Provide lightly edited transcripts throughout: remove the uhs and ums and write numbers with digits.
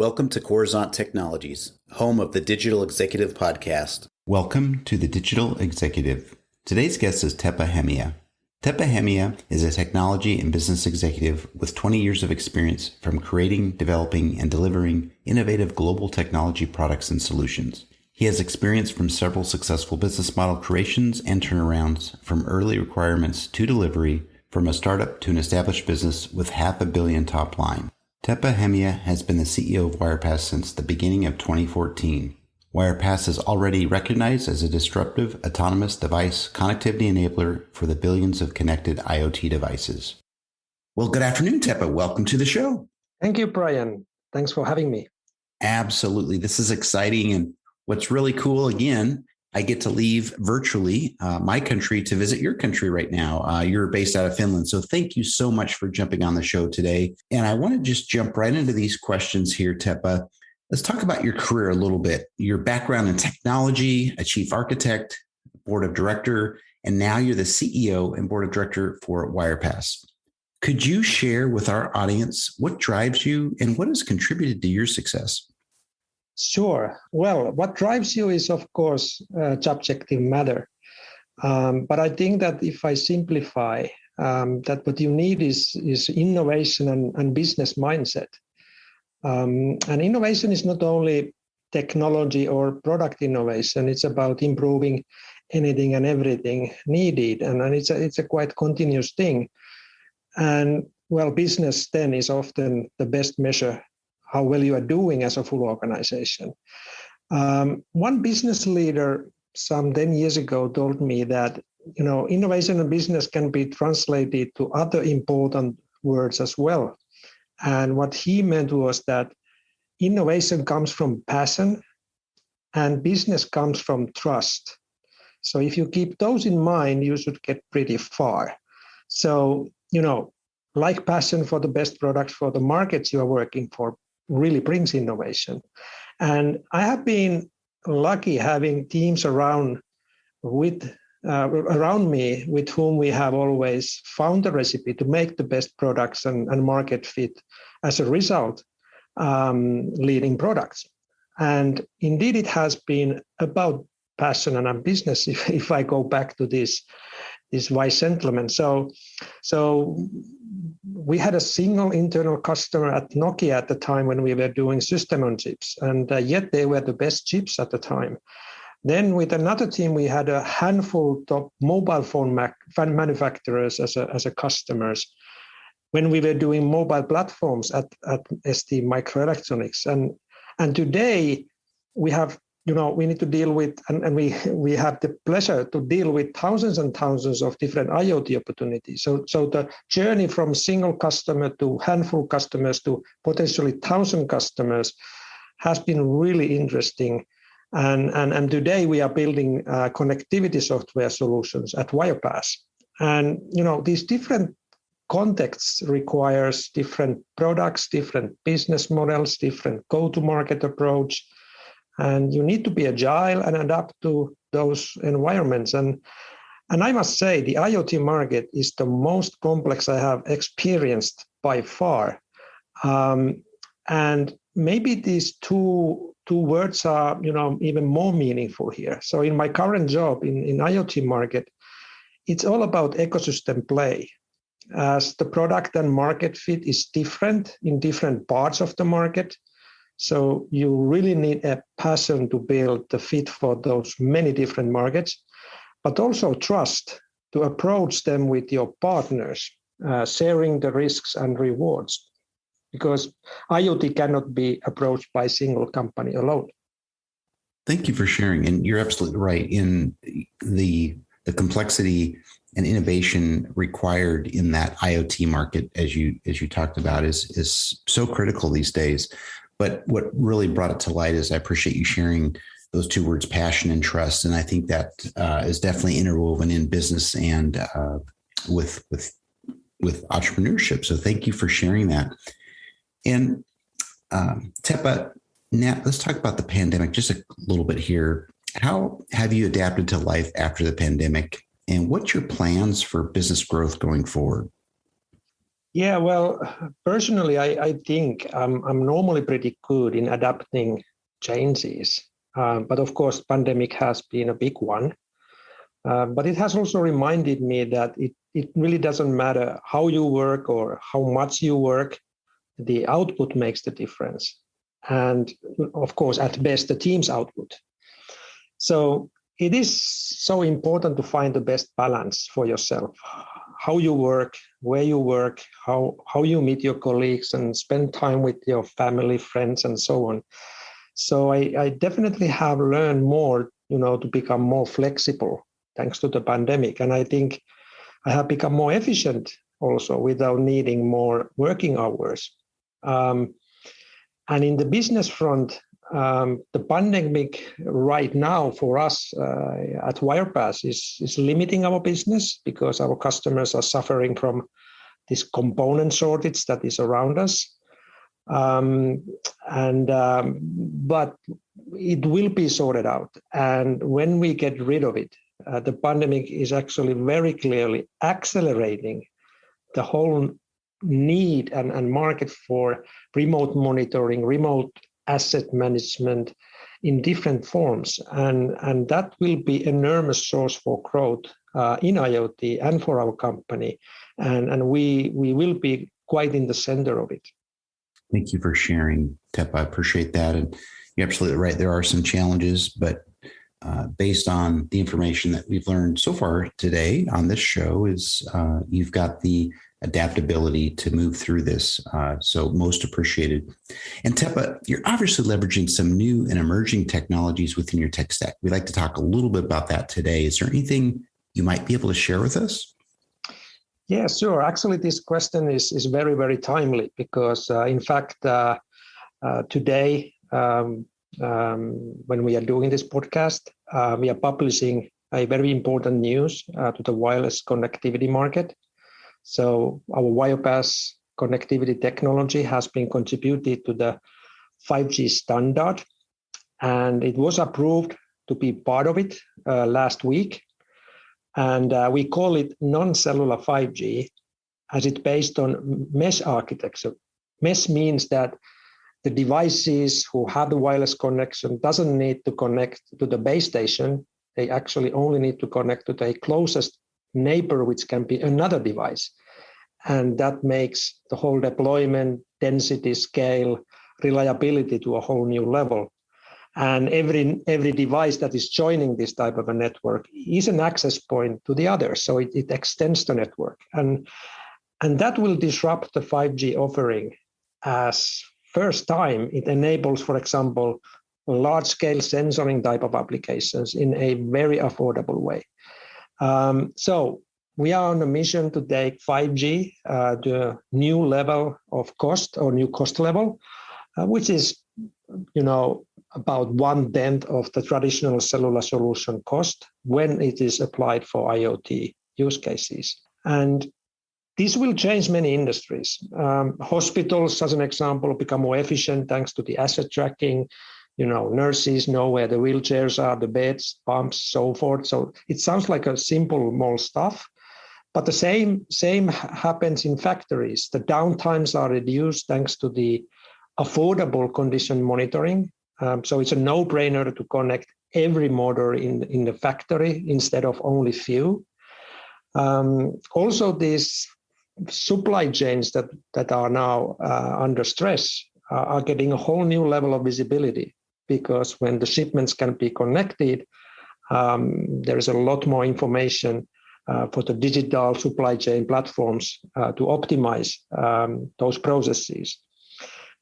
Welcome to Coruzant Technologies, home of the Digital Executive Podcast. Welcome to the Digital Executive. Today's guest is Teppo Hemiä. Teppo Hemiä is a technology and business executive with 20 years of experience from creating, developing, and delivering innovative global technology products and solutions. He has experience from several successful business model creations and turnarounds, from early requirements to delivery, from a startup to an established business with $500 million top line. Teppo Hemiä has been the CEO of Wirepas since the beginning of 2014. Wirepas is already recognized as a disruptive, autonomous device connectivity enabler for the billions of connected IoT devices. Well, good afternoon, Teppo. Welcome to the show. Thank you, Brian. Thanks for having me. Absolutely. This is exciting. And what's really cool, again, I get to leave virtually my country to visit your country right now. You're based out of Finland. So thank you so much for jumping on the show today. And I want to just jump right into these questions here, Teppo. Let's talk about your career a little bit, your background in technology, a chief architect, board of director, and now you're the CEO and board of director for Wirepas. Could you share with our audience what drives you and what has contributed to your success? Sure. Well, what drives you is, of course, subjective matter. But I think that if I simplify, that what you need is innovation and business mindset. And innovation is not only technology or product innovation, it's about improving anything and everything needed. And it's a quite continuous thing. And well, business then is often the best measure how well you are doing as a full organization. One business leader some 10 years ago told me that, innovation and business can be translated to other important words as well. And what he meant was that innovation comes from passion and business comes from trust. So if you keep those in mind, you should get pretty far. So, like passion for the best products for the markets you are working for really brings innovation. And I have been lucky having teams around me with whom we have always found a recipe to make the best products and market fit as a result, leading products. And indeed, it has been about passion and business if I go back to this wise gentleman. So we had a single internal customer at Nokia at the time when we were doing system on chips, and yet they were the best chips at the time. Then with another team, we had a handful of mobile phone manufacturers as a customers when we were doing mobile platforms at ST Microelectronics. And today we have, we need to deal with, and we have the pleasure to deal with thousands and thousands of different IoT opportunities. So the journey from single customer to handful customers to potentially 1,000 customers has been really interesting. And today we are building connectivity software solutions at Wirepas. And, these different contexts requires different products, different business models, different go-to-market approach. And you need to be agile and adapt to those environments. And I must say, the IoT market is the most complex I have experienced by far. And maybe these two words are, even more meaningful here. So in my current job in IoT market, it's all about ecosystem play. As the product and market fit is different in different parts of the market. So you really need a passion to build the fit for those many different markets, but also trust to approach them with your partners, sharing the risks and rewards, because IoT cannot be approached by a single company alone. Thank you for sharing. And you're absolutely right. In the complexity and innovation required in that IoT market, as you talked about, is so critical these days. But what really brought it to light is I appreciate you sharing those two words, passion and trust. And I think that is definitely interwoven in business and with entrepreneurship. So thank you for sharing that. And Teppo, now let's talk about the pandemic just a little bit here. How have you adapted to life after the pandemic? And what's your plans for business growth going forward? Yeah, well, personally, I think I'm normally pretty good in adapting changes. But of course, pandemic has been a big one. But it has also reminded me that it really doesn't matter how you work or how much you work, the output makes the difference. And of course, at best, the team's output. So it is so important to find the best balance for yourself. How you work, where you work, how you meet your colleagues and spend time with your family, friends, and so on. So I definitely have learned more, to become more flexible thanks to the pandemic. And I think I have become more efficient also without needing more working hours. And in the business front, the pandemic right now for us at Wirepas is limiting our business because our customers are suffering from this component shortage that is around us. But it will be sorted out. And when we get rid of it, the pandemic is actually very clearly accelerating the whole need and market for remote monitoring, remote asset management in different forms. And that will be an enormous source for growth in IoT and for our company. And we will be quite in the center of it. Thank you for sharing, Teppo. I appreciate that. And you're absolutely right. There are some challenges, but based on the information that we've learned so far today on this show is you've got the adaptability to move through this. So most appreciated. And Teppo, you're obviously leveraging some new and emerging technologies within your tech stack. We'd like to talk a little bit about that today. Is there anything you might be able to share with us? Yeah, sure. Actually, this question is very, very timely because, in fact, today, when we are doing this podcast, we are publishing a very important news to the wireless connectivity market. So our Wirepas connectivity technology has been contributed to the 5G standard, and it was approved to be part of it last week. And we call it non-cellular 5G as it's based on mesh architecture. Mesh means that the devices who have the wireless connection doesn't need to connect to the base station. They actually only need to connect to the closest neighbor, which can be another device. And that makes the whole deployment, density, scale, reliability to a whole new level. And every device that is joining this type of a network is an access point to the other. So it extends the network. And that will disrupt the 5G offering as first time it enables, for example, large-scale sensoring type of applications in a very affordable way. So we are on a mission to take 5G to a new level of cost or new cost level, which is, about 1/10 of the traditional cellular solution cost when it is applied for IoT use cases. And this will change many industries. Hospitals, as an example, become more efficient thanks to the asset tracking. Nurses know where the wheelchairs are, the beds, pumps, so forth. So it sounds like a simple, small stuff. But the same happens in factories. The downtimes are reduced thanks to the affordable condition monitoring. So it's a no-brainer to connect every motor in the factory instead of only few. Also, these supply chains that are now under stress are getting a whole new level of visibility because when the shipments can be connected, there is a lot more information for the digital supply chain platforms to optimize those processes.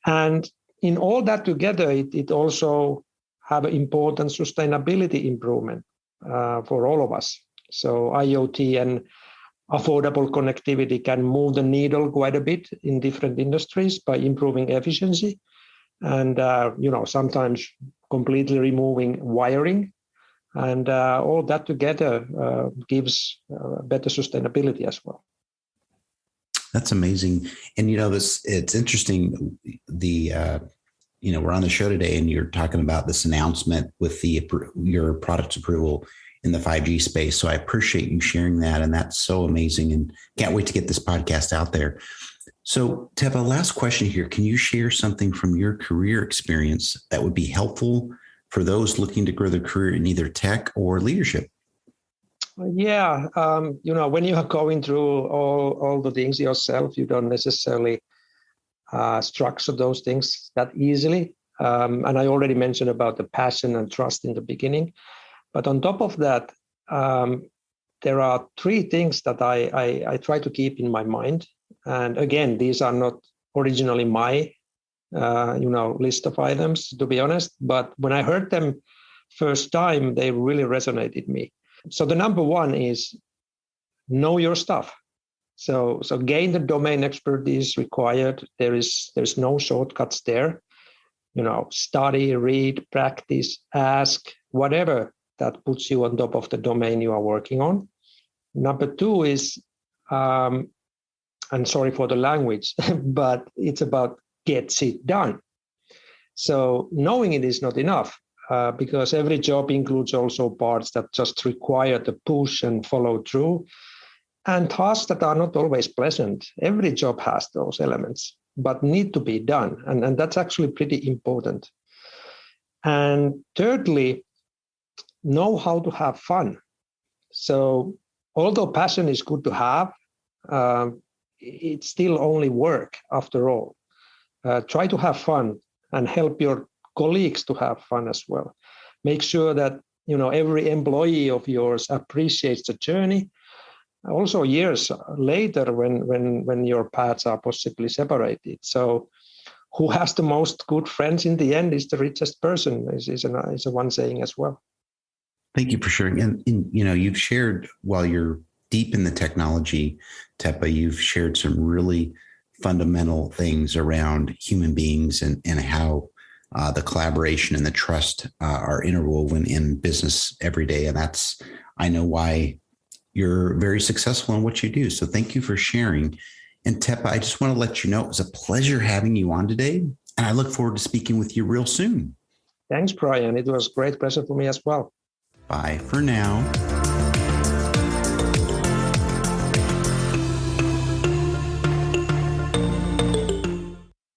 And in all that together, it also have an important sustainability improvement for all of us. So IoT and affordable connectivity can move the needle quite a bit in different industries by improving efficiency and, sometimes completely removing wiring. And all that together gives better sustainability as well. That's amazing. And, it's interesting. We're on the show today and you're talking about this announcement with your product's approval in the 5G space. So I appreciate you sharing that. And that's so amazing and can't wait to get this podcast out there. So, Teppo, last question here. Can you share something from your career experience that would be helpful for those looking to grow their career in either tech or leadership? Yeah, when you are going through all the things yourself, you don't necessarily structure those things that easily. And I already mentioned about the passion and trust in the beginning. But on top of that, there are three things that I try to keep in my mind. And again, these are not originally my list of items, to be honest. But when I heard them first time, they really resonated me. So the number one is know your stuff. So gain the domain expertise required. There's no shortcuts there. Study, read, practice, ask, whatever that puts you on top of the domain you are working on. Number two is, and sorry for the language, but it's about get it done. So knowing it is not enough. Because every job includes also parts that just require the push and follow through, and tasks that are not always pleasant. Every job has those elements, but need to be done. And that's actually pretty important. And thirdly, know how to have fun. So although passion is good to have, it's still only work after all. Try to have fun and help your colleagues to have fun as well. Make sure that every employee of yours appreciates the journey. Also, years later, when your paths are possibly separated. So, who has the most good friends in the end is the richest person. Is a one saying as well. Thank you for sharing. And you've shared while you're deep in the technology, Teppo, you've shared some really fundamental things around human beings and how the collaboration and the trust are interwoven in business every day. And I know why you're very successful in what you do. So thank you for sharing. And Teppo, I just want to let you know, it was a pleasure having you on today. And I look forward to speaking with you real soon. Thanks, Brian. It was a great pleasure for me as well. Bye for now.